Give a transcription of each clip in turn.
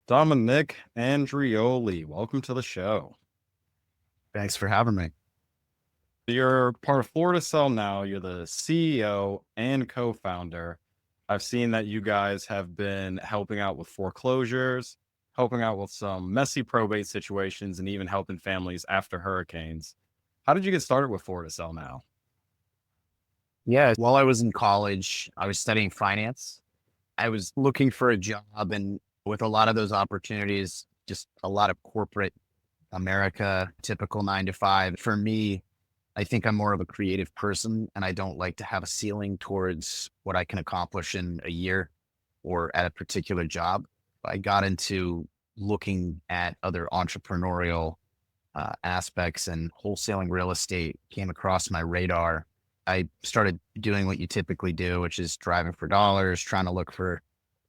Dominic Andreoli, welcome to the show. Thanks for having me. You're part of Florida Cell now. You're the CEO and co-founder. I've seen that you guys have been helping out with foreclosures, helping out with some messy probate situations, and even helping families after hurricanes. How did you get started with Florida Cell now? Yeah, while I was in college, I was studying finance. I was looking for a job, and with a lot of those opportunities, just a lot of corporate America, typical 9 to 5. For me, I think I'm more of a creative person and I don't like to have a ceiling towards what I can accomplish in a year or at a particular job. I got into looking at other entrepreneurial aspects, and wholesaling real estate came across my radar. I started doing what you typically do, which is driving for dollars, trying to look for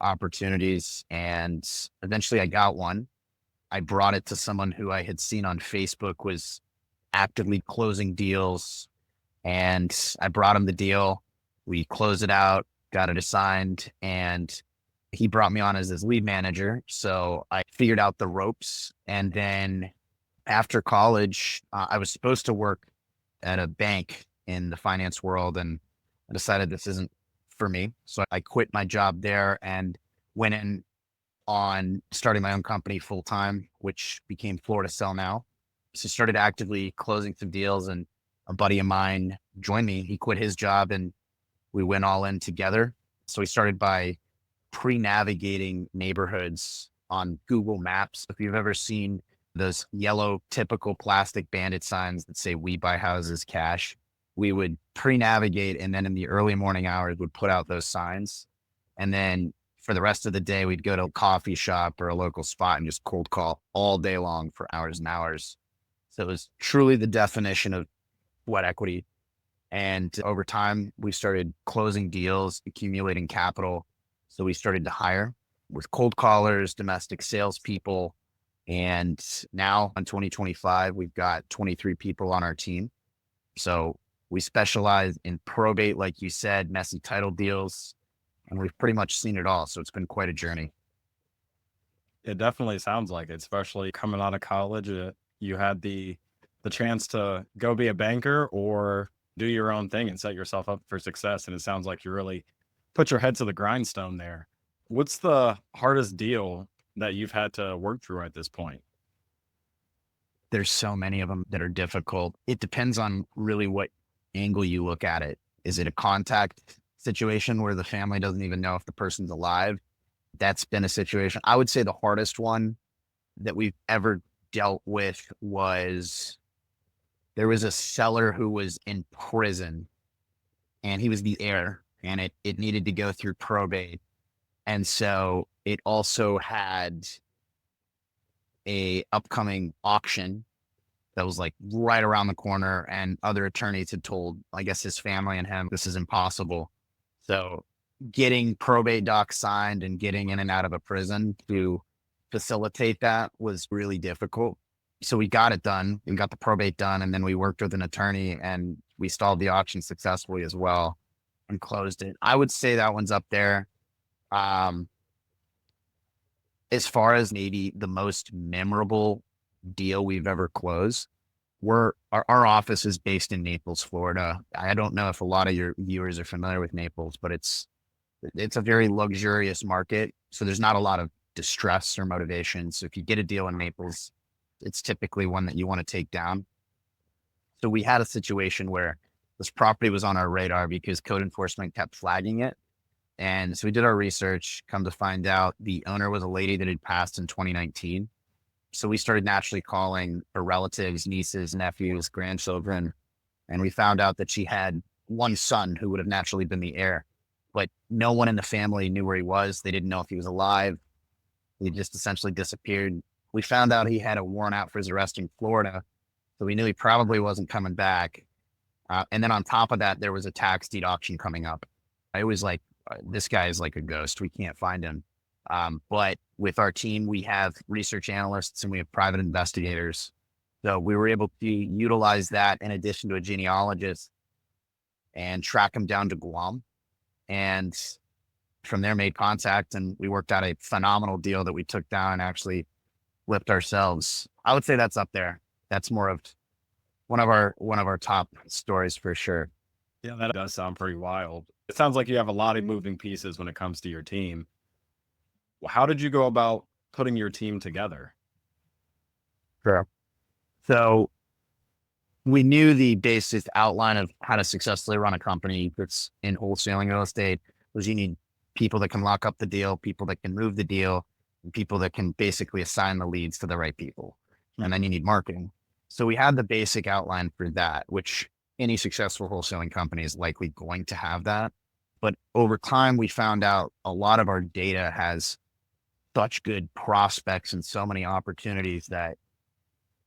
opportunities. And eventually I got one. I brought it to someone who I had seen on Facebook was actively closing deals. And I brought him the deal. We closed it out, got it assigned, and he brought me on as his lead manager. So I figured out the ropes. And then after college, I was supposed to work at a bank in the finance world, and I decided this isn't for me. So I quit my job there and went in on starting my own company full time, which became Florida Cell now. So started actively closing some deals, and a buddy of mine joined me. He quit his job and we went all in together. So we started by pre-navigating neighborhoods on Google Maps. If you've ever seen those yellow typical plastic bandit signs that say "We buy houses cash," we would pre-navigate, and then in the early morning hours would put out those signs. And then for the rest of the day, we'd go to a coffee shop or a local spot and just cold call all day long for hours and hours. So it was truly the definition of sweat equity. And over time, we started closing deals, accumulating capital. So we started to hire with cold callers, domestic salespeople. And now in 2025, we've got 23 people on our team. So we specialize in probate, like you said, messy title deals, and we've pretty much seen it all. So it's been quite a journey. It definitely sounds like it, especially coming out of college. You had the chance to go be a banker or do your own thing and set yourself up for success. And it sounds like you really put your head to the grindstone there. What's the hardest deal that you've had to work through at this point? There's so many of them that are difficult. It depends on really what angle you look at it. Is it a contact situation where the family doesn't even know if the person's alive? That's been a situation. I would say the hardest one that we've ever dealt with was there was a seller who was in prison and he was the heir, and it needed to go through probate. And so it also had a upcoming auction that was like right around the corner, and other attorneys had told, I guess, his family and him, this is impossible. So getting probate docs signed and getting in and out of a prison to facilitate that was really difficult. So we got it done. We got the probate done, and then we worked with an attorney and we stalled the auction successfully as well and closed it. I would say that one's up there. Um, as far as maybe the most memorable deal we've ever closed, our office is based in Naples, Florida. I don't know if a lot of your viewers are familiar with Naples, but it's a very luxurious market. So there's not a lot of distress or motivation. So if you get a deal in Naples, it's typically one that you want to take down. So we had a situation where this property was on our radar because code enforcement kept flagging it. And so we did our research, come to find out the owner was a lady that had passed in 2019. So we started naturally calling her relatives, nieces, nephews, grandchildren, and we found out that she had one son who would have naturally been the heir, but no one in the family knew where he was. They didn't know if he was alive. He just essentially disappeared. We found out he had a warrant out for his arrest in Florida, so we knew he probably wasn't coming back. And then on top of that, there was a tax deed auction coming up. I was like, this guy is like a ghost. We can't find him. But with our team, we have research analysts and we have private investigators. So we were able to utilize that in addition to a genealogist and track him down to Guam. And from there made contact, and we worked out a phenomenal deal that we took down and actually flipped ourselves. I would say that's up there. That's more of one of our top stories for sure. Yeah, that does sound pretty wild. It sounds like you have a lot of moving pieces when it comes to your team. How did you go about putting your team together? Sure. So we knew the basic outline of how to successfully run a company that's in wholesaling real estate was you need people that can lock up the deal, people that can move the deal, and people that can basically assign the leads to the right people. And then Mhm. you need marketing. So we had the basic outline for that, which any successful wholesaling company is likely going to have that. But over time, we found out a lot of our data has such good prospects and so many opportunities that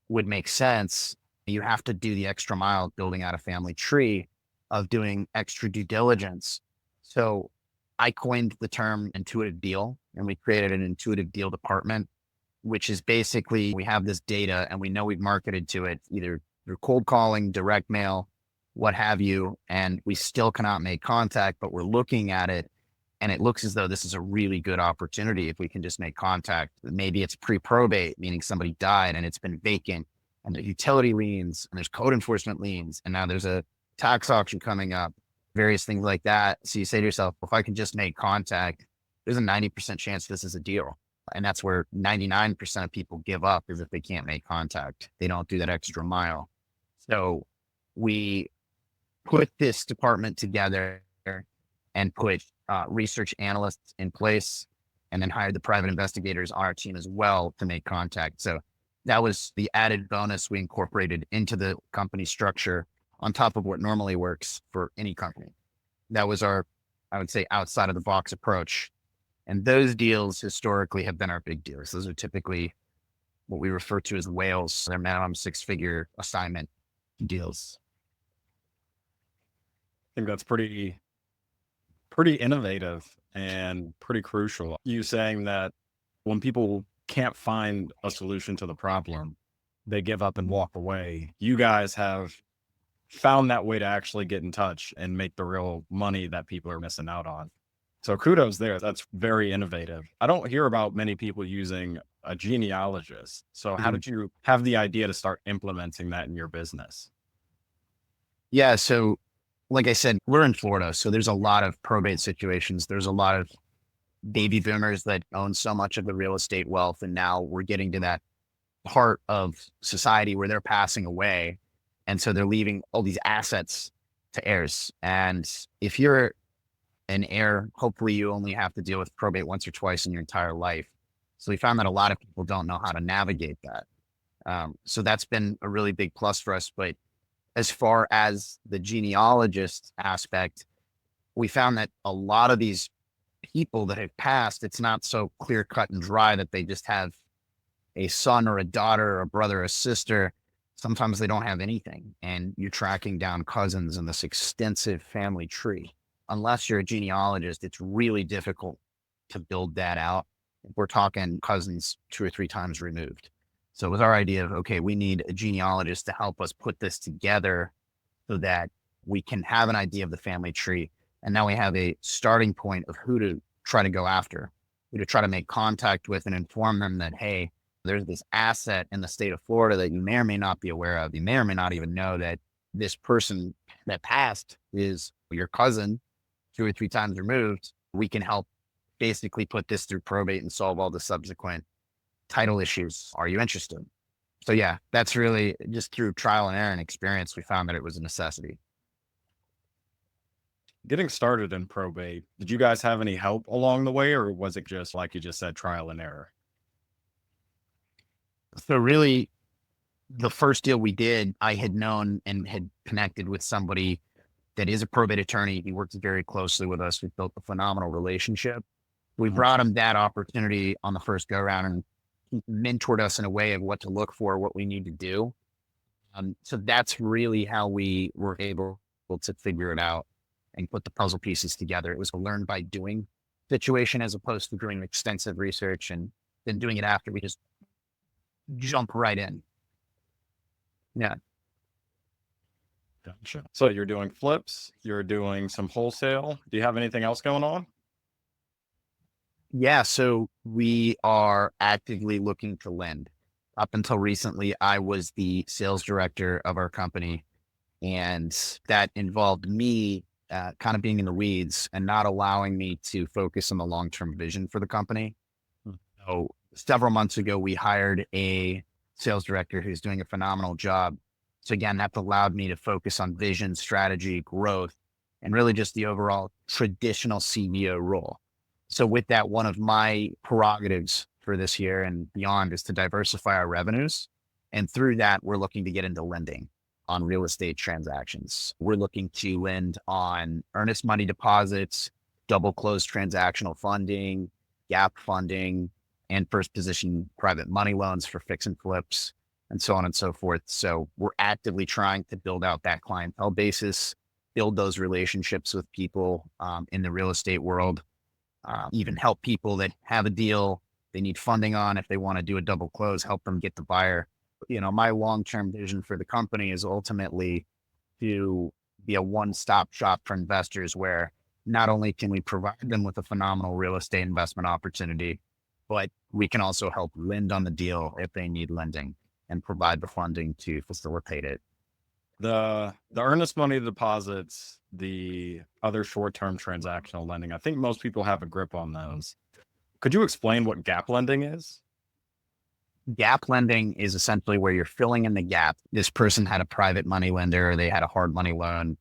would make sense. You have to do the extra mile building out a family tree of doing extra due diligence. So I coined the term intuitive deal, and we created an intuitive deal department, which is basically we have this data and we know we've marketed to it either through cold calling, direct mail, what have you, and we still cannot make contact, but we're looking at it and it looks as though this is a really good opportunity if we can just make contact. Maybe it's pre-probate, meaning somebody died and it's been vacant, and there's utility liens and there's code enforcement liens, and now there's a tax auction coming up, various things like that. So you say to yourself, if I can just make contact, there's a 90% chance this is a deal. And that's where 99% of people give up, is if they can't make contact. They don't do that extra mile. So we put this department together and put research analysts in place, and then hired the private investigators on our team as well to make contact. So that was the added bonus we incorporated into the company structure on top of what normally works for any company. That was our, I would say, outside of the box approach. And those deals historically have been our big deals. Those are typically what we refer to as whales. They're minimum 6-figure assignment deals. I think that's pretty innovative and pretty crucial. You saying that when people can't find a solution to the problem, they give up and walk away. You guys have found that way to actually get in touch and make the real money that people are missing out on. So kudos there. That's very innovative. I don't hear about many people using a genealogist. So how Mhm. did you have the idea to start implementing that in your business? Yeah. So, like I said, we're in Florida. So there's a lot of probate situations. There's a lot of baby boomers that own so much of the real estate wealth. And now we're getting to that part of society where they're passing away. And so they're leaving all these assets to heirs. And if you're an heir, hopefully you only have to deal with probate once or twice in your entire life. So we found that a lot of people don't know how to navigate that. So that's been a really big plus for us. But as far as the genealogist aspect, we found that a lot of these people that have passed, it's not so clear cut and dry that they just have a son or a daughter or a brother or a sister. Sometimes they don't have anything, and you're tracking down cousins in this extensive family tree. Unless you're a genealogist, it's really difficult to build that out. We're talking cousins 2 or 3 times removed. So it was our idea of, okay, we need a genealogist to help us put this together so that we can have an idea of the family tree. And now we have a starting point of who to try to go after, who to try to make contact with and inform them that, hey, there's this asset in the state of Florida that you may or may not be aware of. You may or may not even know that this person that passed is your cousin 2 or 3 times removed. We can help basically put this through probate and solve all the subsequent title issues. Are you interested? So yeah, that's really just through trial and error and experience, we found that it was a necessity. Getting started in probate, did you guys have any help along the way, or was it just like you just said, trial and error? So really, the first deal we did, I had known and had connected with somebody that is a probate attorney. He works very closely with us. We built a phenomenal relationship. We Mhm. brought him that opportunity on the first go around, and he mentored us in a way of what to look for, what we need to do. So that's really how we were able to figure it out and put the puzzle pieces together. It was a learn by doing situation as opposed to doing extensive research and then doing it after. We just jump right in. Yeah. Gotcha. So you're doing flips, you're doing some wholesale. Do you have anything else going on? Yeah, so we are actively looking to lend. Up until recently, I was the sales director of our company, and that involved me kind of being in the weeds and not allowing me to focus on the long-term vision for the company. Hmm. So several months ago, we hired a sales director who's doing a phenomenal job. So again, that's allowed me to focus on vision, strategy, growth, and really just the overall traditional CBO role. So with that, one of my prerogatives for this year and beyond is to diversify our revenues. And through that, we're looking to get into lending on real estate transactions. We're looking to lend on earnest money deposits, double closed transactional funding, gap funding, and first position private money loans for fix and flips, and so on and so forth. So we're actively trying to build out that clientele basis, build those relationships with people in the real estate world, even help people that have a deal they need funding on. If they want to do a double close, help them get the buyer. My long-term vision for the company is ultimately to be a one-stop shop for investors where not only can we provide them with a phenomenal real estate investment opportunity, but we can also help lend on the deal if they need lending and provide the funding to facilitate it. The earnest money deposits, the other short-term transactional lending, I think most people have a grip on those. Could you explain what gap lending is? Gap lending is essentially where you're filling in the gap. This person had a private money lender, or they had a hard money loan.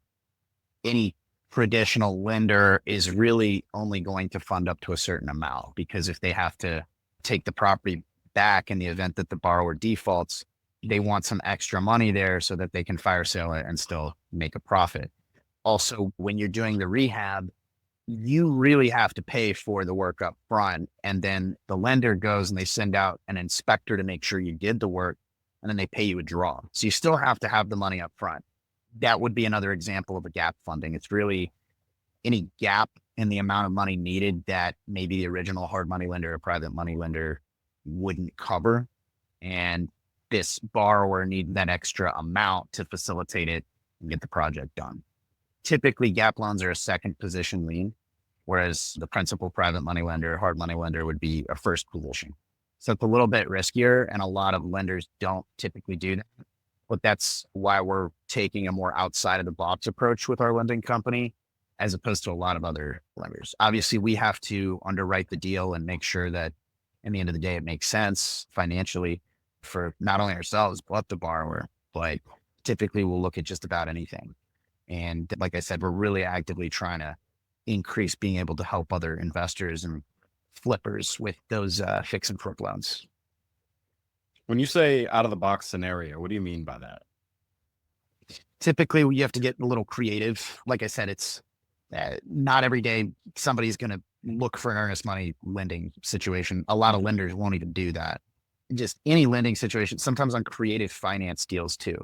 Any traditional lender is really only going to fund up to a certain amount, because if they have to take the property back in the event that the borrower defaults, they want some extra money there so that they can fire sale it and still make a profit. Also, when you're doing the rehab, you really have to pay for the work up front. And then the lender goes and they send out an inspector to make sure you did the work, and then they pay you a draw. So you still have to have the money up front. That would be another example of a gap funding. It's really any gap in the amount of money needed that maybe the original hard money lender or private money lender wouldn't cover. And this borrower needs that extra amount to facilitate it and get the project done. Typically, gap loans are a second position lien, whereas the principal private money lender, hard money lender, would be a first position. So it's a little bit riskier, and a lot of lenders don't typically do that. But that's why we're taking a more outside of the box approach with our lending company, as opposed to a lot of other lenders. Obviously, we have to underwrite the deal and make sure that in the end of the day, it makes sense financially for not only ourselves, but the borrower. But typically, we'll look at just about anything. And like I said, we're really actively trying to increase being able to help other investors and flippers with those fix and flip loans. When you say out of the box scenario, what do you mean by that? Typically, you have to get a little creative. Like I said, it's not every day somebody's going to look for an earnest money lending situation. A lot of lenders won't even do that. Just any lending situation, sometimes on creative finance deals too.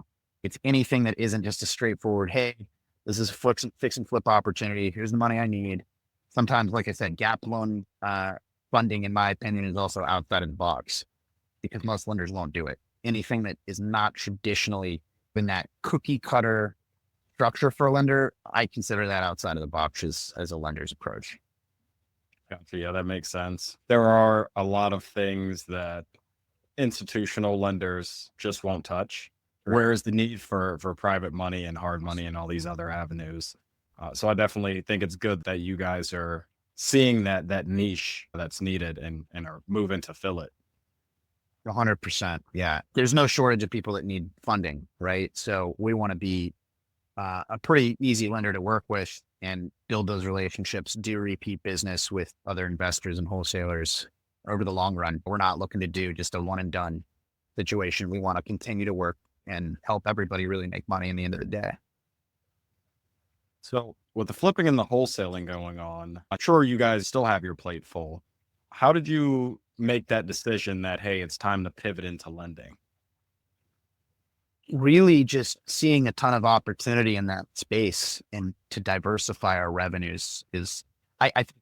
It's anything that isn't just a straightforward, hey, this is a fix and flip opportunity. Here's the money I need. Sometimes, like I said, gap loan funding, in my opinion, is also outside of the box, because most lenders won't do it. Anything that is not traditionally in that cookie cutter structure for a lender, I consider that outside of the box as a lender's approach. Gotcha. Yeah, that makes sense. There are a lot of things that institutional lenders just won't touch. Right. Whereas the need for private money and hard money and all these other avenues. So I definitely think it's good that you guys are seeing that niche that's needed and are moving to fill it. 100%. Yeah. There's no shortage of people that need funding, right? So we want to be a pretty easy lender to work with and build those relationships, do repeat business with other investors and wholesalers over the long run. We're not looking to do just a one and done situation. We want to continue to work and help everybody really make money in the end of the day. So with the flipping and the wholesaling going on, I'm sure you guys still have your plate full. How did you make that decision that, hey, it's time to pivot into lending? Really just seeing a ton of opportunity in that space and to diversify our revenues is, I think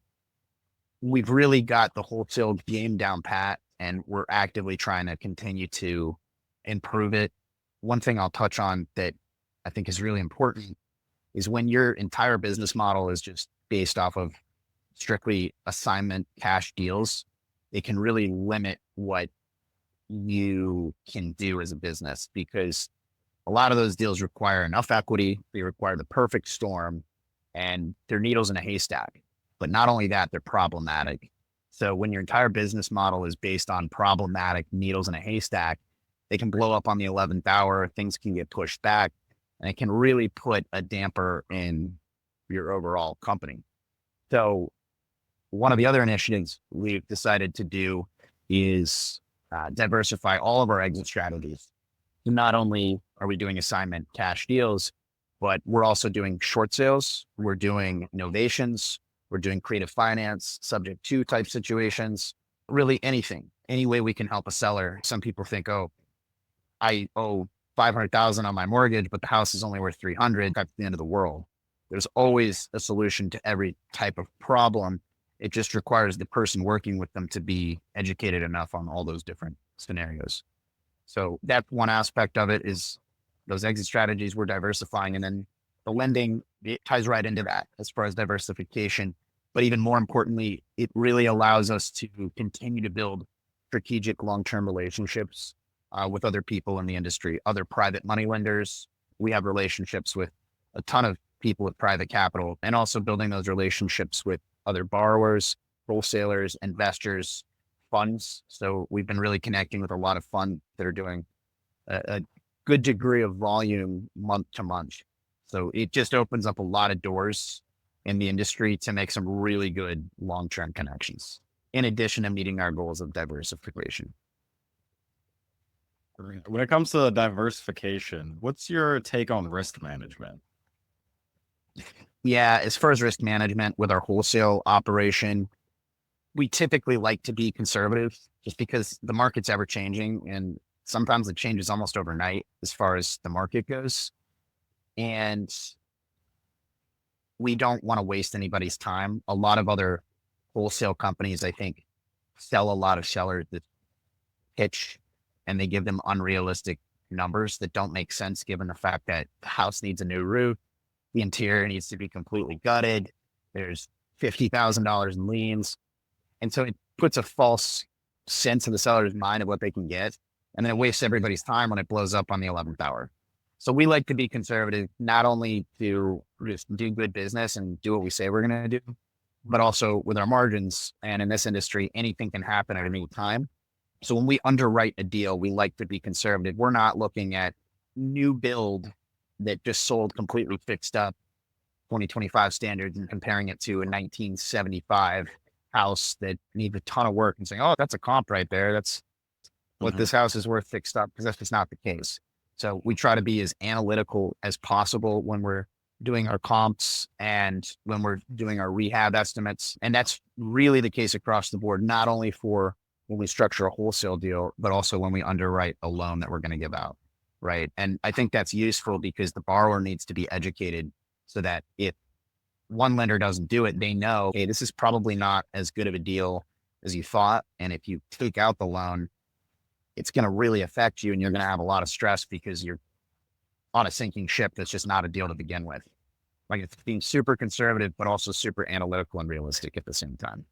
we've really got the wholesale game down pat, and we're actively trying to continue to improve it. One thing I'll touch on that I think is really important is when your entire business model is just based off of strictly assignment cash deals, it can really limit what you can do as a business, because a lot of those deals require enough equity. They require the perfect storm, and they're needles in a haystack. But not only that, they're problematic. So when your entire business model is based on problematic needles in a haystack, they can blow up on the 11th hour. Things can get pushed back, and it can really put a damper in your overall company. So one of the other initiatives we've decided to do is diversify all of our exit strategies. Not only are we doing assignment cash deals, but we're also doing short sales. We're doing novations. We're doing creative finance, subject to type situations, really anything, any way we can help a seller. Some people think, oh, I owe 500,000 on my mortgage, but the house is only worth 300. That's the end of the world. There's always a solution to every type of problem. It just requires the person working with them to be educated enough on all those different scenarios. So that's one aspect of it, is those exit strategies we're diversifying. And then the lending, it ties right into that as far as diversification. But even more importantly, it really allows us to continue to build strategic long-term relationships with other people in the industry, other private money lenders. We have relationships with a ton of people with private capital, and also building those relationships with other borrowers, wholesalers, investors, funds. So we've been really connecting with a lot of funds that are doing a good degree of volume month to month. So it just opens up a lot of doors in the industry to make some really good long-term connections, in addition to meeting our goals of diversification. When it comes to diversification, what's your take on risk management? Yeah, as far as risk management with our wholesale operation, we typically like to be conservative, just because the market's ever changing, and sometimes it changes almost overnight as far as the market goes. And we don't want to waste anybody's time. A lot of other wholesale companies, I think, sell a lot of sellers that pitch, and they give them unrealistic numbers that don't make sense, given the fact that the house needs a new roof, the interior needs to be completely gutted, there's $50,000 in liens. And so it puts a false sense in the seller's mind of what they can get. And then it wastes everybody's time when it blows up on the 11th hour. So we like to be conservative, not only to just do good business and do what we say we're going to do, but also with our margins. And in this industry, anything can happen at any time. So when we underwrite a deal, we like to be conservative. We're not looking at new build that just sold completely fixed up 2025 standards and comparing it to a 1975 house that needs a ton of work and saying, oh, that's a comp right there. That's what this house is worth fixed up, because that's just not the case. So we try to be as analytical as possible when we're doing our comps and when we're doing our rehab estimates. And that's really the case across the board, not only for when we structure a wholesale deal, but also when we underwrite a loan that we're going to give out. Right. And I think that's useful because the borrower needs to be educated so that if one lender doesn't do it, they know, hey, this is probably not as good of a deal as you thought. And if you take out the loan, it's going to really affect you, and you're going to have a lot of stress because you're on a sinking ship that's just not a deal to begin with. Like, it's being super conservative, but also super analytical and realistic at the same time.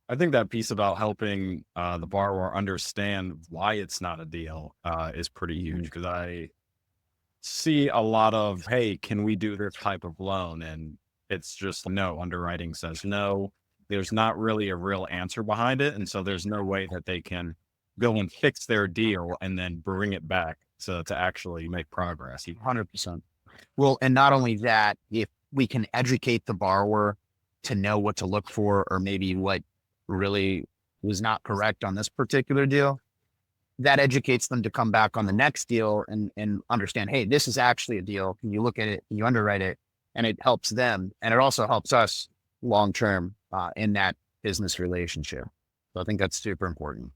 I think that piece about helping the borrower understand why it's not a deal is pretty huge, because I see a lot of, hey, can we do this type of loan? And it's just no, underwriting says no. There's not really a real answer behind it. And so there's no way that they can go and fix their deal and then bring it back to actually make progress. 100%. Well, and not only that, if we can educate the borrower to know what to look for, or maybe what really was not correct on this particular deal, that educates them to come back on the next deal and understand, hey, this is actually a deal. Can you look at it? Can you underwrite it? And it helps them. And it also helps us long-term in that business relationship. So I think that's super important.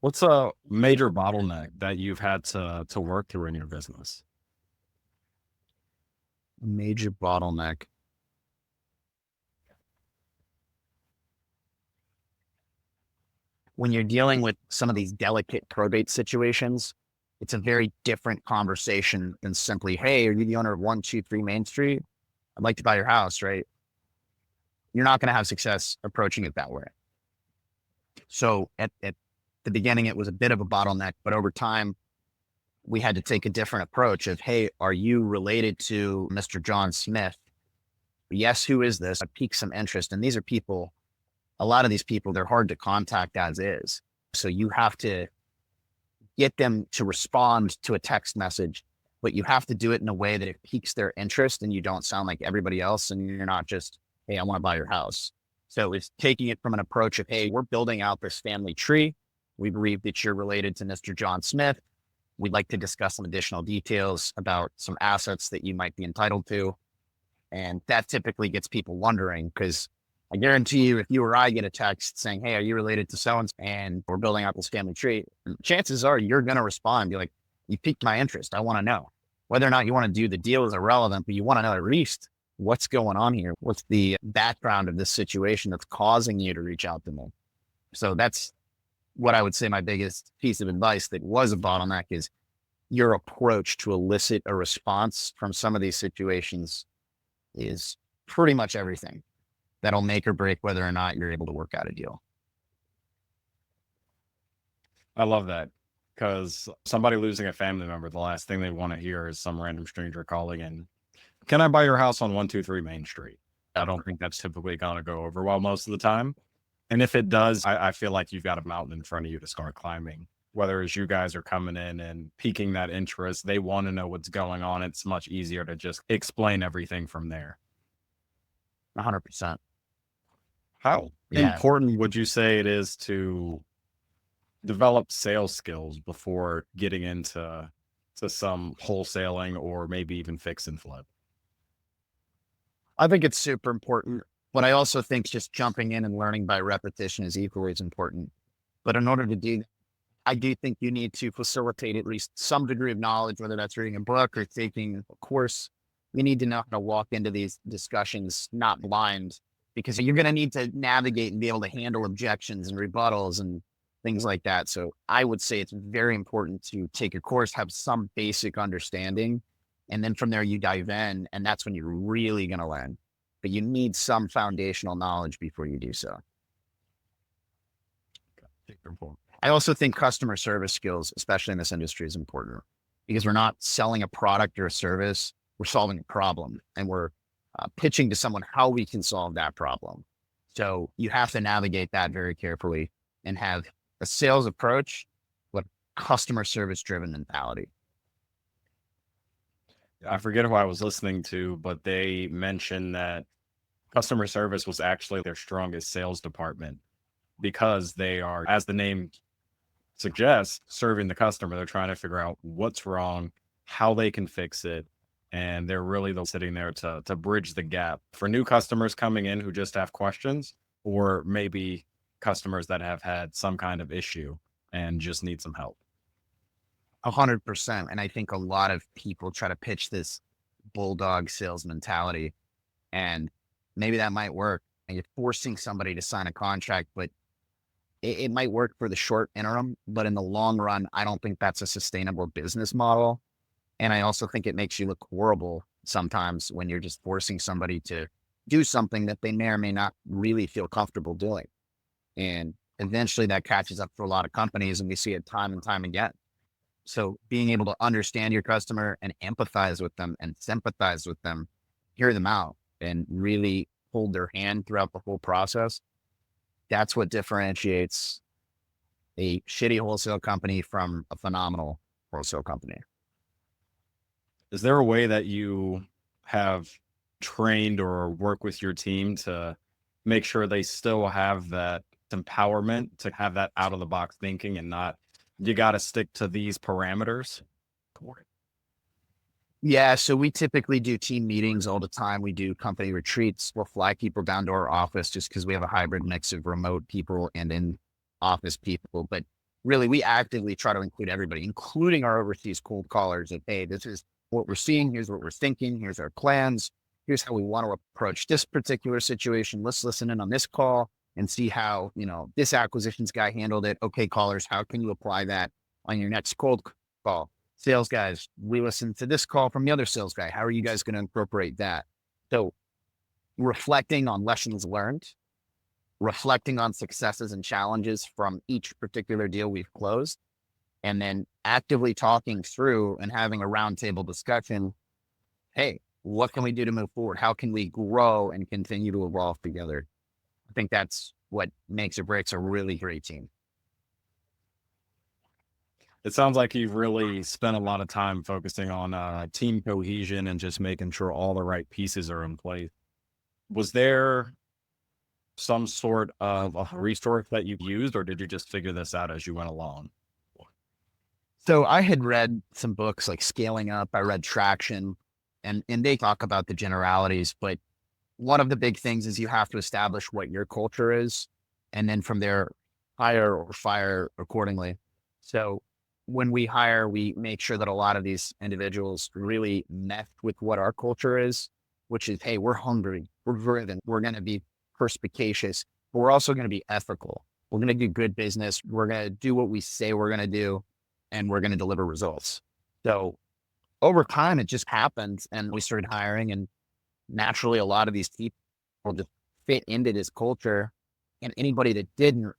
What's a major bottleneck that you've had to work through in your business? A major bottleneck. When you're dealing with some of these delicate probate situations, it's a very different conversation than simply, hey, are you the owner of 123 Main Street? I'd like to buy your house, right? you're not going to have success approaching it that way. So at the beginning, it was a bit of a bottleneck, but over time, we had to take a different approach of, hey, are you related to Mr. John Smith? Yes, who is this? I piqued some interest. And these are people, a lot of these people, they're hard to contact as is. So you have to get them to respond to a text message, but you have to do it in a way that it piques their interest and you don't sound like everybody else. And you're not just, hey, I want to buy your house. So it's taking it from an approach of, hey, we're building out this family tree. We believe that you're related to Mr. John Smith. We'd like to discuss some additional details about some assets that you might be entitled to. And that typically gets people wondering, because I guarantee you, if you or I get a text saying, hey, are you related to so and we're building out this family tree, chances are you're going to respond. Be like, you piqued my interest. I want to know. Whether or not you want to do the deal is irrelevant, but you want to know at least what's going on here. What's the background of this situation that's causing you to reach out to me? So that's what I would say my biggest piece of advice that was a bottleneck is your approach to elicit a response from some of these situations is pretty much everything that'll make or break whether or not you're able to work out a deal. I love that, because somebody losing a family member, the last thing they want to hear is some random stranger calling in, can I buy your house on 123 Main Street? I don't think that's typically going to go over well most of the time. And if it does, I feel like you've got a mountain in front of you to start climbing. Whether as you guys are coming in and piquing that interest, they want to know what's going on. It's much easier to just explain everything from there. 100%. How Yeah. important would you say it is to develop sales skills before getting into some wholesaling or maybe even fix and flip? I think it's super important, but I also think just jumping in and learning by repetition is equally as important. But in order to do that, I do think you need to facilitate at least some degree of knowledge, whether that's reading a book or taking a course. You need to know how to walk into these discussions not blind, because you're going to need to navigate and be able to handle objections and rebuttals and things like that. So I would say it's very important to take a course, have some basic understanding, and then from there you dive in, and that's when you're really going to learn. But you need some foundational knowledge before you do so. I also think customer service skills, especially in this industry, is important, because we're not selling a product or a service. We're solving a problem, and we're pitching to someone how we can solve that problem. So you have to navigate that very carefully and have a sales approach with customer service driven mentality. I forget who I was listening to, but they mentioned that customer service was actually their strongest sales department, because they are, as the name suggests, serving the customer. They're trying to figure out what's wrong, how they can fix it. And they're really sitting there to bridge the gap for new customers coming in who just have questions, or maybe customers that have had some kind of issue and just need some help. 100%. And I think a lot of people try to pitch this bulldog sales mentality, and maybe that might work. And you're forcing somebody to sign a contract, but it might work for the short interim, but in the long run, I don't think that's a sustainable business model. And I also think it makes you look horrible sometimes when you're just forcing somebody to do something that they may or may not really feel comfortable doing. And eventually that catches up for a lot of companies, and we see it time and time again. So being able to understand your customer and empathize with them and sympathize with them, hear them out, and really hold their hand throughout the whole process, that's what differentiates a shitty wholesale company from a phenomenal wholesale company. Is there a way that you have trained or work with your team to make sure they still have that empowerment to have that out of the box thinking, and not, you got to stick to these parameters? Yeah, so we typically do team meetings all the time. We do company retreats. We'll fly people down to our office just because we have a hybrid mix of remote people and in office people. But really, we actively try to include everybody, including our overseas cold callers, of, hey, this is what we're seeing. Here's what we're thinking. Here's our plans. Here's how we want to approach this particular situation. Let's listen in on this call and see how, this acquisitions guy handled it. Okay, callers, how can you apply that on your next cold call? Sales guys, we listened to this call from the other sales guy. How are you guys going to incorporate that? So reflecting on lessons learned, reflecting on successes and challenges from each particular deal we've closed, and then actively talking through and having a roundtable discussion. Hey, what can we do to move forward? How can we grow and continue to evolve together? I think that's what makes or breaks a really great team. It sounds like you've really spent a lot of time focusing on team cohesion and just making sure all the right pieces are in place. Was there some sort of a resource that you've used, or did you just figure this out as you went along? So I had read some books like Scaling Up. I read Traction, and they talk about the generalities. But one of the big things is you have to establish what your culture is, and then from there, hire or fire accordingly. So when we hire, we make sure that a lot of these individuals really mesh with what our culture is, which is, hey, we're hungry, we're driven, we're going to be perspicacious, but we're also going to be ethical. We're going to do good business. We're going to do what we say we're going to do, and we're going to deliver results. So over time, it just happens. And we started hiring, and naturally, a lot of these people just fit into this culture. And anybody that didn't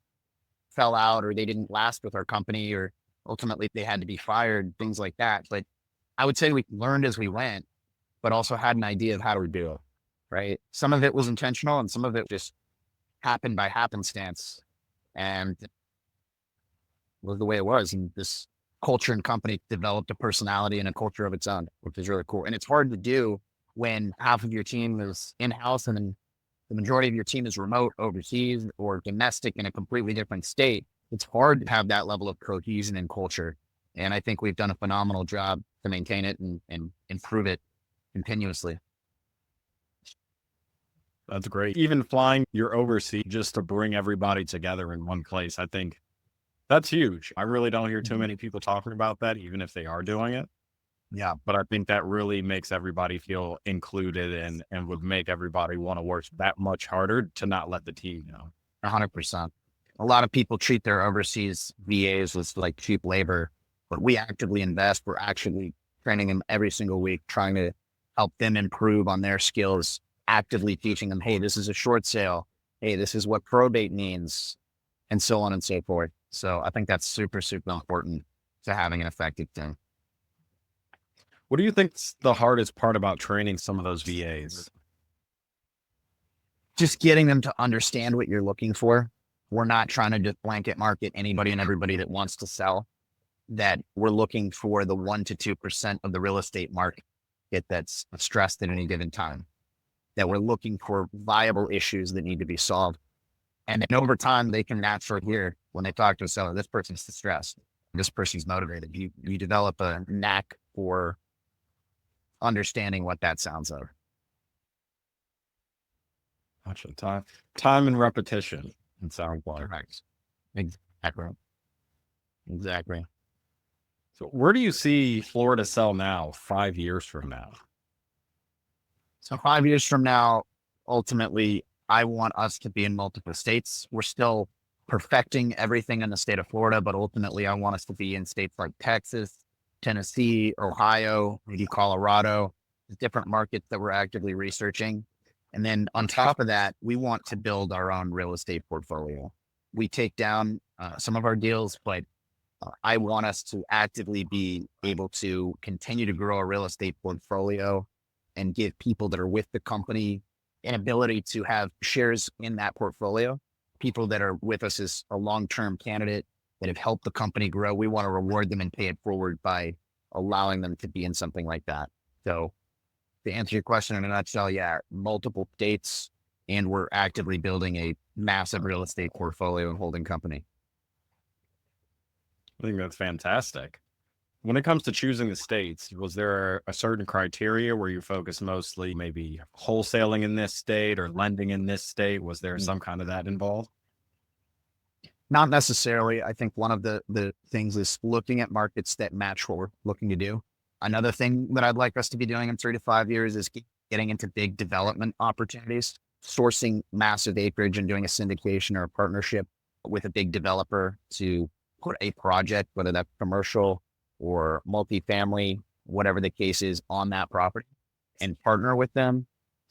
fell out, or they didn't last with our company, or ultimately they had to be fired, things like that. But I would say we learned as we went, but also had an idea of how to do it, right? Some of it was intentional and some of it just happened by happenstance, and was the way it was. And this culture and company developed a personality and a culture of its own, which is really cool. And it's hard to do when half of your team is in-house and then the majority of your team is remote, overseas, or domestic in a completely different state. It's hard to have that level of cohesion and culture. And I think we've done a phenomenal job to maintain it and improve it continuously. That's great. Even flying your overseas just to bring everybody together in one place, I think that's huge. I really don't hear too Mhm. many people talking about that, even if they are doing it. Yeah, But I think that really makes everybody feel included and would make everybody want to work that much harder to not let the team know. 100%. A lot of people treat their overseas VAs as like cheap labor, but we actively invest. We're actually training them every single week, trying to help them improve on their skills, actively teaching them, hey, this is a short sale. Hey, this is what probate means, and so on and so forth. So I think that's super, super important to having an effective team. What do you think's the hardest part about training some of those VAs? Just getting them to understand what you're looking for. We're not trying to just blanket market anybody and everybody that wants to sell. That we're looking for the 1 to 2% of the real estate market that's stressed at any given time. That we're looking for viable issues that need to be solved. And then over time, they can naturally hear when they talk to a seller, this person's distressed, this person's motivated. You develop a knack for understanding what that sounds like. Gotcha. Time and repetition. It sounds like. Correct. Exactly. Exactly. So where do you see Florida sell now, 5 years from now? So 5 years from now, ultimately, I want us to be in multiple states. We're still perfecting everything in the state of Florida, but ultimately, I want us to be in states like Texas, Tennessee, Ohio, maybe Colorado, different markets that we're actively researching. And then on top of that, we want to build our own real estate portfolio. We take down some of our deals, but I want us to actively be able to continue to grow a real estate portfolio and give people that are with the company an ability to have shares in that portfolio. People that are with us as a long-term candidate that have helped the company grow. We want to reward them and pay it forward by allowing them to be in something like that. So to answer your question in a nutshell, yeah, multiple states, and we're actively building a massive real estate portfolio and holding company. I think that's fantastic. When it comes to choosing the states, was there a certain criteria where you focus mostly maybe wholesaling in this state or lending in this state? Was there some kind of that involved? Not necessarily. I think one of the things is looking at markets that match what we're looking to do. Another thing that I'd like us to be doing in 3 to 5 years is getting into big development opportunities, sourcing massive acreage and doing a syndication or a partnership with a big developer to put a project, whether that's commercial or multifamily, whatever the case is, on that property and partner with them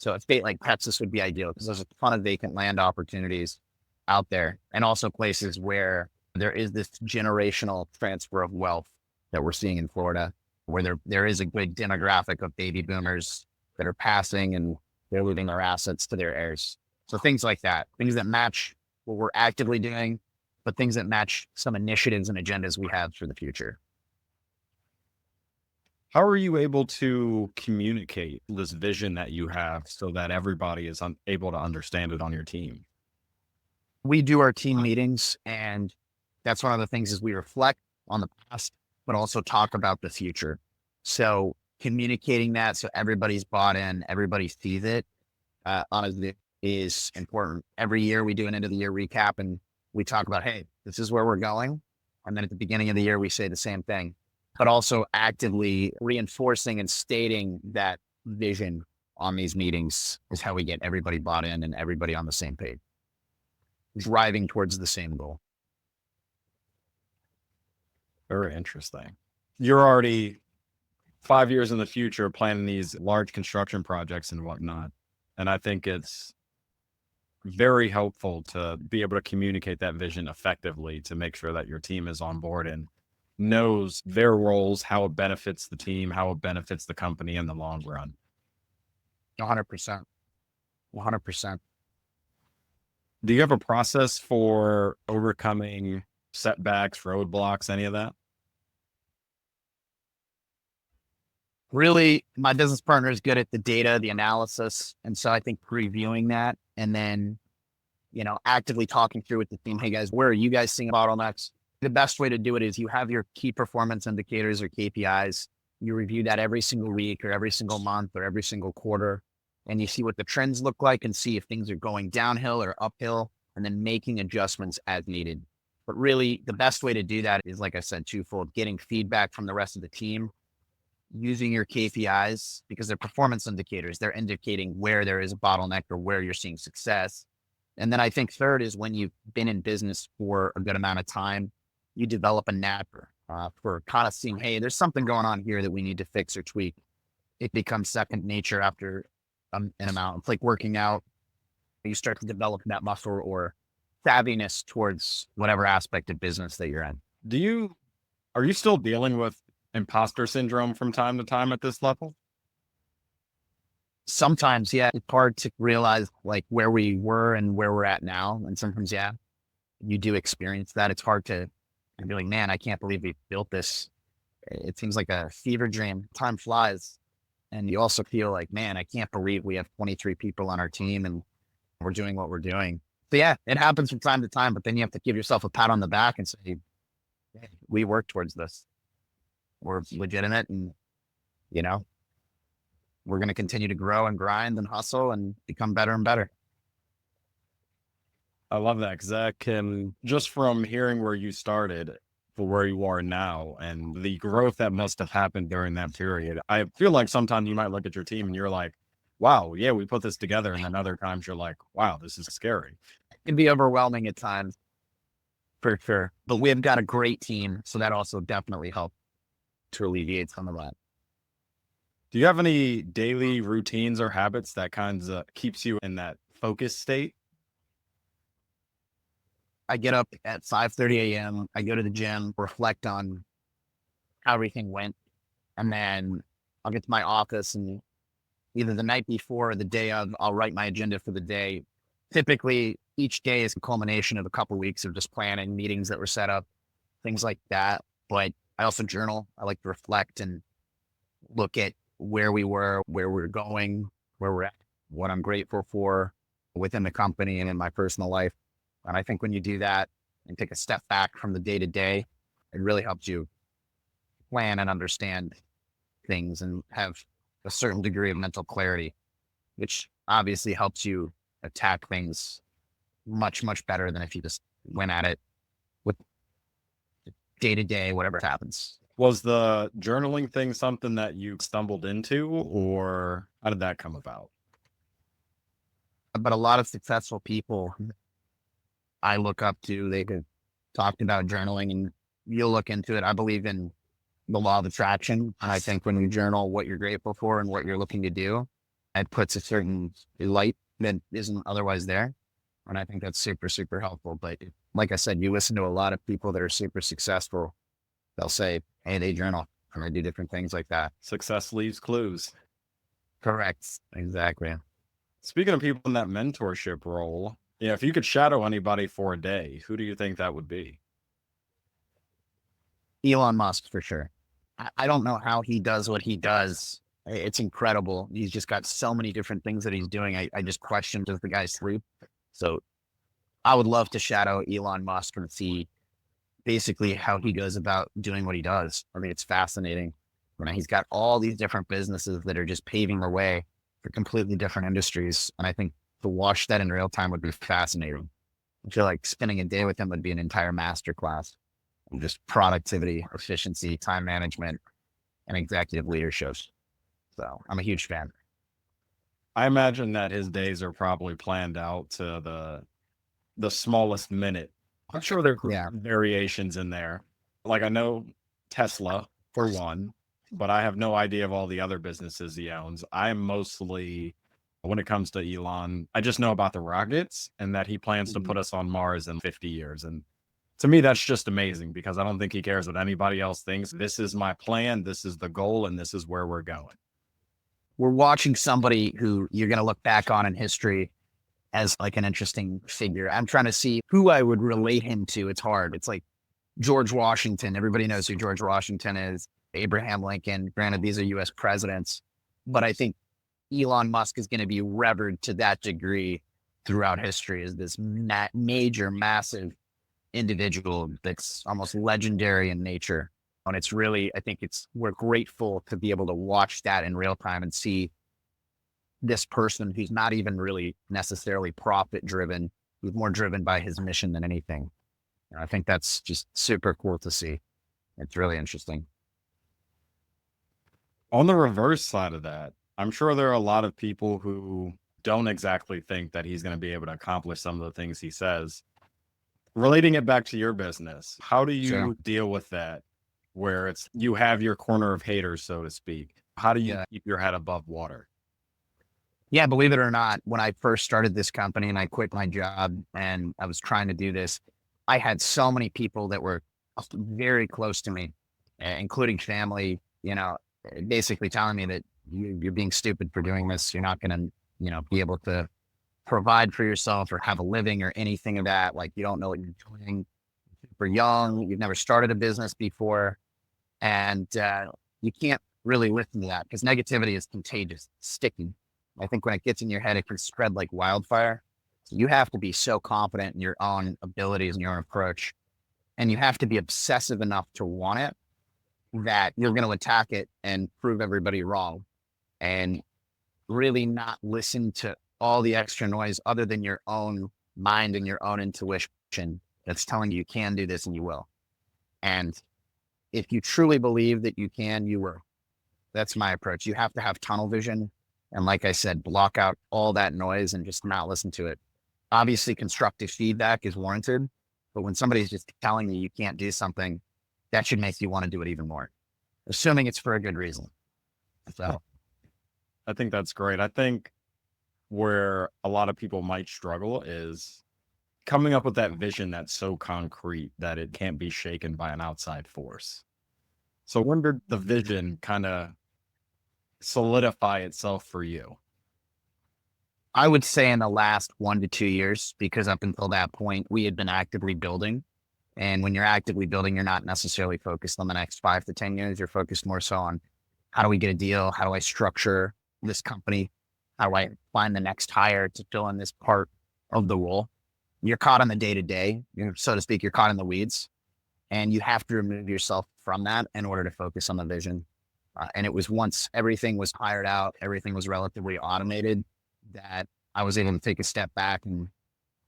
So a state like Texas would be ideal because there's a ton of vacant land opportunities out there, and also places where there is this generational transfer of wealth that we're seeing in Florida, where there is a good demographic of baby boomers that are passing and they're leaving their assets to their heirs. So things like that, things that match what we're actively doing, but things that match some initiatives and agendas we have for the future. How are you able to communicate this vision that you have so that everybody is able to understand it on your team? We do our team meetings, and that's one of the things is we reflect on the past, but also talk about the future. So communicating that so everybody's bought in, everybody sees it, honestly is important. Every year we do an end of the year recap and we talk about, hey, this is where we're going. And then at the beginning of the year, we say the same thing, but also actively reinforcing and stating that vision on these meetings is how we get everybody bought in and everybody on the same page, driving towards the same goal. Very interesting. You're already 5 years in the future planning these large construction projects and whatnot. And I think it's very helpful to be able to communicate that vision effectively to make sure that your team is on board and knows their roles, how it benefits the team, how it benefits the company in the long run. 100%. 100%. Do you have a process for overcoming setbacks, roadblocks, any of that? Really, my business partner is good at the data, the analysis. And so I think reviewing that and then, actively talking through with the team, hey guys, where are you guys seeing bottlenecks? The best way to do it is you have your key performance indicators or KPIs. You review that every single week or every single month or every single quarter, and you see what the trends look like and see if things are going downhill or uphill, and then making adjustments as needed. But really, the best way to do that is, like I said, twofold: getting feedback from the rest of the team, using your KPIs because they're performance indicators. They're indicating where there is a bottleneck or where you're seeing success. And then I think third is when you've been in business for a good amount of time, you develop a knack for kind of seeing, hey, there's something going on here that we need to fix or tweak. It becomes second nature after an amount. It's like working out. You start to develop that muscle or savviness towards whatever aspect of business that you're in. Are you still dealing with imposter syndrome from time to time at this level? Sometimes, yeah, it's hard to realize like where we were and where we're at now. And sometimes, yeah, you do experience that. It's hard to be like, man, I can't believe we built this. It seems like a fever dream. Time flies. And you also feel like, man, I can't believe we have 23 people on our team and we're doing what we're doing. So yeah, it happens from time to time, but then you have to give yourself a pat on the back and say, hey, we work towards this. We're legitimate and, we're going to continue to grow and grind and hustle and become better and better. I love that because that can, just from hearing where you started for where you are now and the growth that must have happened during that period, I feel like sometimes you might look at your team and you're like, wow, yeah, we put this together. And then other times you're like, wow, this is scary. It can be overwhelming at times, for sure. But we've got a great team. So that also definitely helped to alleviate some of that. Do you have any daily routines or habits that kind of keeps you in that focus state? I get up at 5:30 a.m. I go to the gym, reflect on how everything went. And then I'll get to my office and either the night before or the day of, I'll write my agenda for the day. Typically, each day is a culmination of a couple of weeks of just planning meetings that were set up, things like that. But I also journal. I like to reflect and look at where we were, where we're going, where we're at, what I'm grateful for within the company and in my personal life. And I think when you do that and take a step back from the day to day, it really helps you plan and understand things and have a certain degree of mental clarity, which obviously helps you attack things much, much better than if you just went at it with day to day, whatever happens. Was the journaling thing something that you stumbled into, or how did that come about? But a lot of successful people I look up to, they have talked about journaling, and you'll look into it. I believe in the law of attraction. And I think when you journal what you're grateful for and what you're looking to do, It puts a certain light that isn't otherwise there. And I think that's super, super helpful. But like I said, you listen to a lot of people that are super successful. They'll say, hey, they journal and they do different things like that. Success leaves clues. Correct. Exactly. Speaking of people in that mentorship role, yeah, if you could shadow anybody for a day, who do you think that would be? Elon Musk for sure. I don't know how he does what he does. It's incredible. He's just got so many different things that he's doing. I just question, does the guy sleep? So I would love to shadow Elon Musk and see basically how he goes about doing what he does. I mean, it's fascinating. You know, he's got all these different businesses that are just paving the way for completely different industries. And I think to watch that in real time would be fascinating. I feel like spending a day with him would be an entire masterclass of just productivity, efficiency, time management, and executive leadership. So I'm a huge fan. I imagine that his days are probably planned out to the smallest minute. I'm sure there are Yeah. variations in there. Like I know Tesla for one, but I have no idea of all the other businesses he owns. I am mostly, when it comes to Elon, I just know about the rockets and that he plans to put us on Mars in 50 years. And to me, that's just amazing because I don't think he cares what anybody else thinks. This is my plan, this is the goal, and this is where we're going. We're watching somebody who you're going to look back on in history as like an interesting figure. I'm trying to see who I would relate him to. It's hard. It's like George Washington. Everybody knows who George Washington is. Abraham Lincoln. Granted, these are US presidents, but I think Elon Musk is going to be revered to that degree throughout history as this major, massive individual that's almost legendary in nature. And it's really, I think we're grateful to be able to watch that in real time and see this person who's not even really necessarily profit driven, who's more driven by his mission than anything. And I think that's just super cool to see. It's really interesting. On the reverse side of that, I'm sure there are a lot of people who don't exactly think that he's going to be able to accomplish some of the things he says. Relating it back to your business, how do you Sure. deal with that? Where it's you have your corner of haters, so to speak. How do you Yeah. keep your head above water? Yeah, believe it or not, when I first started this company and I quit my job and I was trying to do this, I had so many people that were very close to me, including family, basically telling me that you're being stupid for doing this. You're not going to, be able to provide for yourself or have a living or anything of that. Like you don't know what you're doing. You're super young. You've never started a business before. And you can't really listen to that because negativity is contagious, sticky. I think when it gets in your head, it can spread like wildfire. So you have to be so confident in your own abilities and your own approach. And you have to be obsessive enough to want it that you're going to attack it and prove everybody wrong and really not listen to all the extra noise other than your own mind and your own intuition that's telling you can do this and you will. And if you truly believe that you can, you will. That's my approach. You have to have tunnel vision. And like I said, block out all that noise and just not listen to it. Obviously, constructive feedback is warranted, but when somebody's just telling you you can't do something, that should make you want to do it even more, assuming it's for a good reason. So, I think that's great. I think where a lot of people might struggle is coming up with that vision that's so concrete that it can't be shaken by an outside force. So when did the vision kind of solidify itself for you? I would say in the last 1 to 2 years, because up until that point, we had been actively building. And when you're actively building, you're not necessarily focused on the next 5 to 10 years. You're focused more so on how do we get a deal? How do I structure this company? How do I find the next hire to fill in this part of the role? You're caught on the day to day, so to speak, you're caught in the weeds. And you have to remove yourself from that in order to focus on the vision. And it was once everything was hired out, everything was relatively automated, that I was able to take a step back and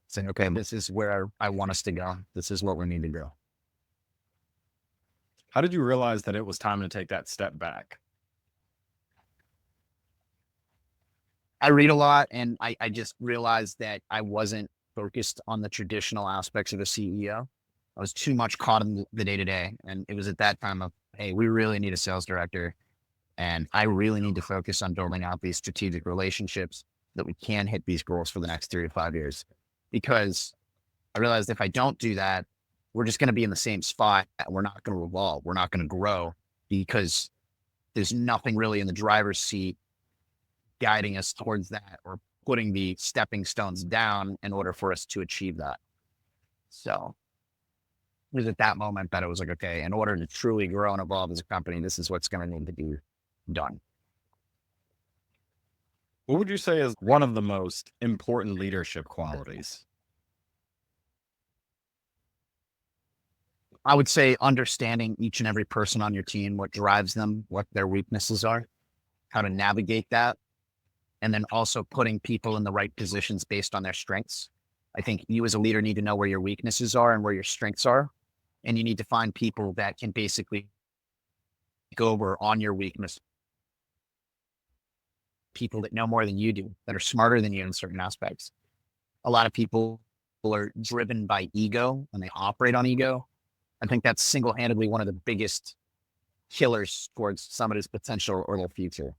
say, okay, this is where I want us to go. This is what we need to go. How did you realize that it was time to take that step back? I read a lot and I just realized that I wasn't focused on the traditional aspects of a CEO. I was too much caught in the day to day. And it was at that time of, hey, we really need a sales director. And I really need to focus on building out these strategic relationships that we can hit these goals for the next 3 to 5 years. Because I realized if I don't do that, we're just going to be in the same spot. We're not going to evolve. We're not going to grow because there's nothing really in the driver's seat guiding us towards that or putting the stepping stones down in order for us to achieve that. So it was at that moment that it was like, okay, in order to truly grow and evolve as a company, this is what's going to need to be done. What would you say is one of the most important leadership qualities? I would say understanding each and every person on your team, what drives them, what their weaknesses are, how to navigate that, and then also putting people in the right positions based on their strengths. I think you as a leader need to know where your weaknesses are and where your strengths are. And you need to find people that can basically go over on your weakness, people that know more than you do, that are smarter than you in certain aspects. A lot of people are driven by ego and they operate on ego. I think that's single-handedly one of the biggest killers towards somebody's potential or their future.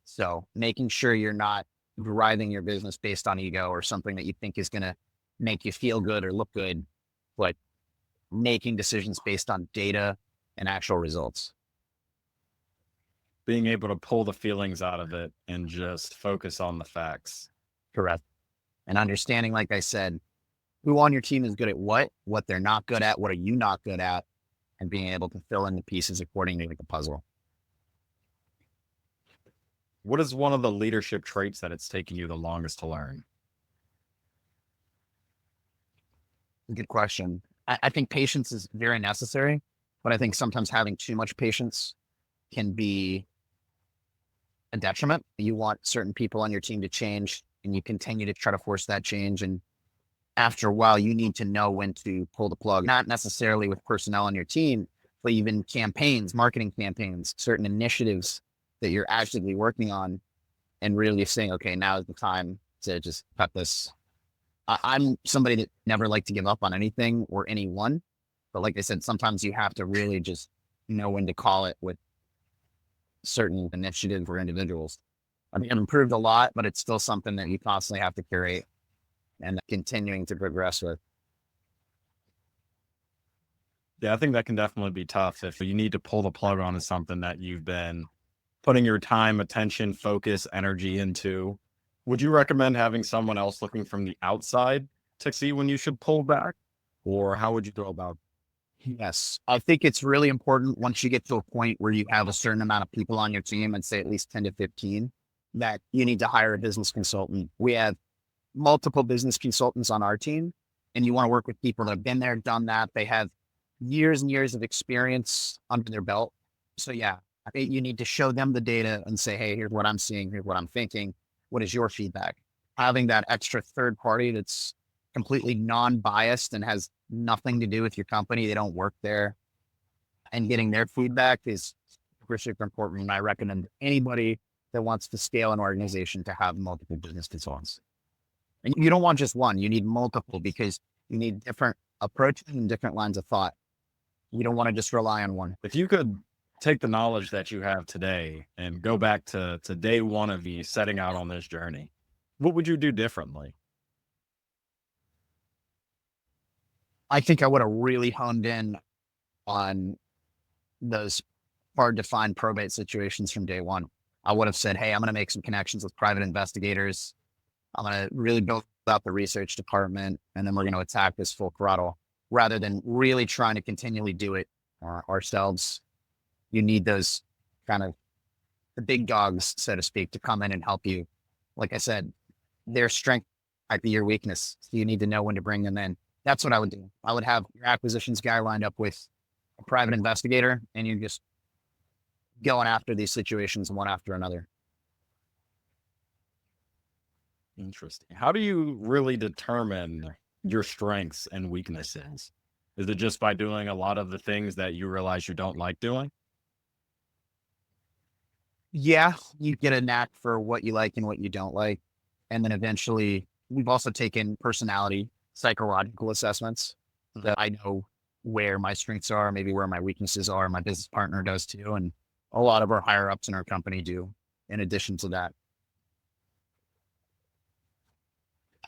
So making sure you're not driving your business based on ego or something that you think is going to make you feel good or look good, but making decisions based on data and actual results. Being able to pull the feelings out of it and just focus on the facts. Correct. And understanding, like I said, who on your team is good at what they're not good at, what are you not good at, and being able to fill in the pieces accordingly like a puzzle. What is one of the leadership traits that it's taken you the longest to learn? Good question. I think patience is very necessary, but I think sometimes having too much patience can be a detriment. You want certain people on your team to change and you continue to try to force that change. And after a while, you need to know when to pull the plug, not necessarily with personnel on your team, but even campaigns, marketing campaigns, certain initiatives that you're actively working on and really saying, okay, now is the time to just cut this. I'm somebody that never like to give up on anything or anyone. But like I said, sometimes you have to really just know when to call it with certain initiatives or individuals. I mean, I've improved a lot, but it's still something that you constantly have to curate and continuing to progress with. Yeah, I think that can definitely be tough if you need to pull the plug on something that you've been putting your time, attention, focus, energy into. Would you recommend having someone else looking from the outside to see when you should pull back? Or how would you go about? Yes, I think it's really important once you get to a point where you have a certain amount of people on your team, I'd say at least 10 to 15, that you need to hire a business consultant. We have multiple business consultants on our team, and you want to work with people that have been there, done that. They have years and years of experience under their belt. So yeah, I think you need to show them the data and say, hey, here's what I'm seeing. Here's what I'm thinking. What is your feedback? Having that extra third party that's completely non-biased and has nothing to do with your company. They don't work there, and getting their feedback is super important. And I recommend anybody that wants to scale an organization to have multiple business consultants. And you don't want just one, you need multiple because you need different approaches and different lines of thought. You don't want to just rely on one. If you could take the knowledge that you have today and go back to day one of you setting out on this journey, what would you do differently? I think I would have really honed in on those hard to find probate situations from day one. I would have said, hey, I'm going to make some connections with private investigators. I'm going to really build out the research department, and then we're going to attack this full throttle rather than really trying to continually do it ourselves. You need those kind of the big dogs, so to speak, to come in and help you. Like I said, their strength might be your weakness. So you need to know when to bring them in. That's what I would do. I would have your acquisitions guy lined up with a private investigator, and you're just going after these situations one after another. Interesting. How do you really determine your strengths and weaknesses? Is it just by doing a lot of the things that you realize you don't like doing? Yeah, you get a knack for what you like and what you don't like. And then eventually, we've also taken personality, psychological assessments that I know where my strengths are, maybe where my weaknesses are. My business partner does too. And a lot of our higher ups in our company do in addition to that.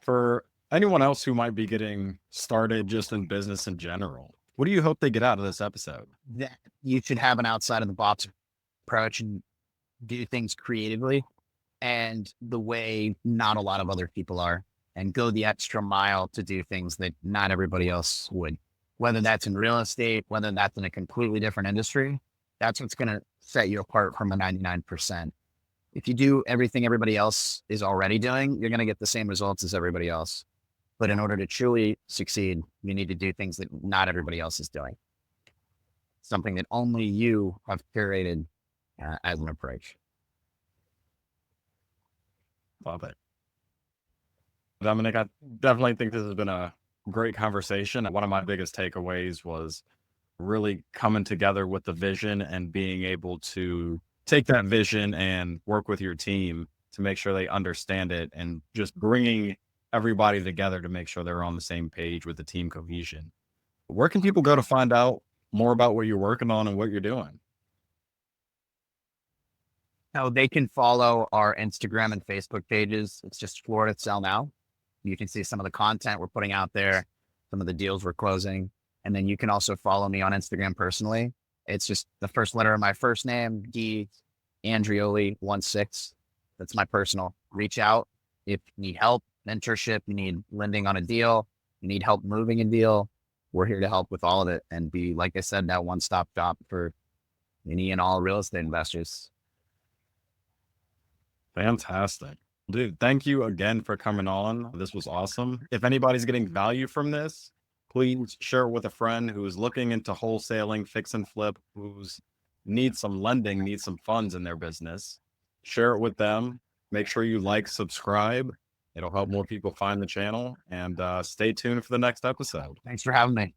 For anyone else who might be getting started just in business in general, what do you hope they get out of this episode? That you should have an outside of the box approach and do things creatively and the way not a lot of other people are, and go the extra mile to do things that not everybody else would, whether that's in real estate, whether that's in a completely different industry. That's what's going to set you apart from the 99%. If you do everything everybody else is already doing, you're going to get the same results as everybody else. But in order to truly succeed, you need to do things that not everybody else is doing. Something that only you have curated as an approach. Love it. Dominic, I definitely think this has been a great conversation. One of my biggest takeaways was really coming together with the vision and being able to take that vision and work with your team to make sure they understand it, and just bringing everybody together to make sure they're on the same page with the team cohesion. Where can people go to find out more about what you're working on and what you're doing? Now they can follow our Instagram and Facebook pages. It's just Florida Sell Now. You can see some of the content we're putting out there, some of the deals we're closing. And then you can also follow me on Instagram personally. It's just the first letter of my first name, D Andreoli 16. That's my personal. Reach out if you need help, mentorship, you need lending on a deal, you need help moving a deal. We're here to help with all of it and be, like I said, that one-stop shop for any and all real estate investors. Fantastic. Dude, thank you again for coming on. This was awesome. If anybody's getting value from this, please share it with a friend who's looking into wholesaling, fix and flip, who's needs some lending, needs some funds in their business. Share it with them. Make sure you like, subscribe. It'll help more people find the channel, and stay tuned for the next episode. Thanks for having me.